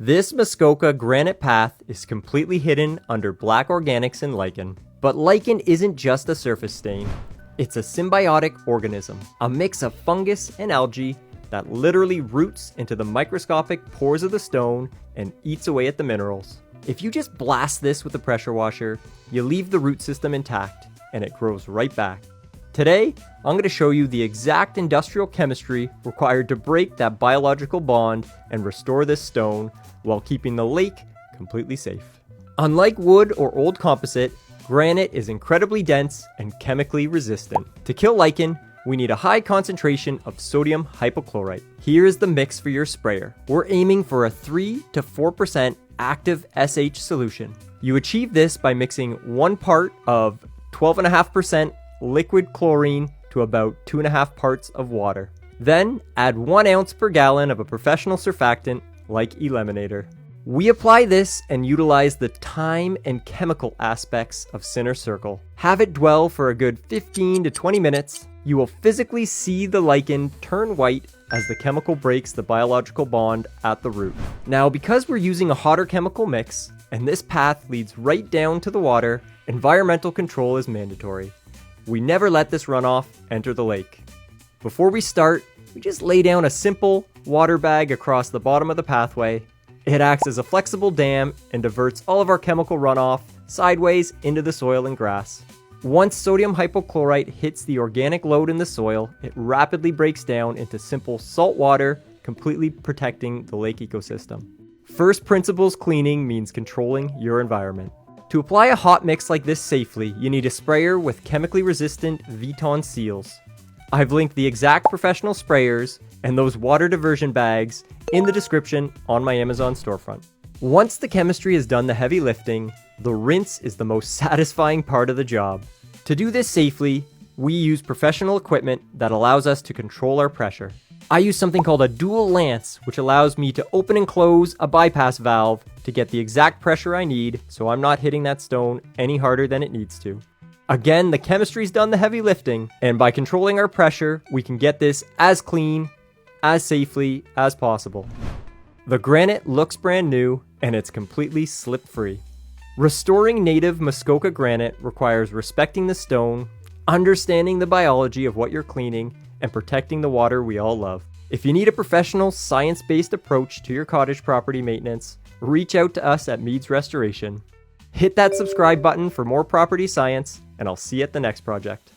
This Muskoka granite path is completely hidden under black organics and lichen. But lichen isn't just a surface stain. It's a symbiotic organism, a mix of fungus and algae that literally roots into the microscopic pores of the stone and eats away at the minerals. If you just blast this with a pressure washer, you leave the root system intact and it grows right back. Today, I'm going to show you the exact industrial chemistry required to break that biological bond and restore this stone while keeping the lake completely safe. Unlike wood or old composite, granite is incredibly dense and chemically resistant. To kill lichen, we need a high concentration of sodium hypochlorite. Here is the mix for your sprayer. We're aiming for a 3 to 4% active SH solution. You achieve this by mixing 1 part of 12.5% liquid chlorine to about 2.5 parts of water. Then add 1 ounce per gallon of a professional surfactant like Eliminator. We apply this and utilize the time and chemical aspects of Center Circle. Have it dwell for a good 15 to 20 minutes. You will physically see the lichen turn white as the chemical breaks the biological bond at the root. Now, because we're using a hotter chemical mix, and this path leads right down to the water, environmental control is mandatory. We never let this runoff enter the lake. Before we start, we just lay down a simple water bag across the bottom of the pathway. It acts as a flexible dam and diverts all of our chemical runoff sideways into the soil and grass. Once sodium hypochlorite hits the organic load in the soil, it rapidly breaks down into simple salt water, completely protecting the lake ecosystem. First principles cleaning means controlling your environment. To apply a hot mix like this safely, you need a sprayer with chemically resistant Viton seals. I've linked the exact professional sprayers and those water diversion bags in the description on my Amazon storefront. Once the chemistry has done the heavy lifting, the rinse is the most satisfying part of the job. To do this safely, we use professional equipment that allows us to control our pressure. I use something called a dual lance, which allows me to open and close a bypass valve to get the exact pressure I need so I'm not hitting that stone any harder than it needs to. Again, the chemistry's done the heavy lifting, and by controlling our pressure, we can get this as clean, as safely as possible. The granite looks brand new, and it's completely slip-free. Restoring native Muskoka granite requires respecting the stone, understanding the biology of what you're cleaning, and protecting the water we all love. If you need a professional, science-based approach to your cottage property maintenance, reach out to us at Meads Restoration. Hit that subscribe button for more property science, and I'll see you at the next project.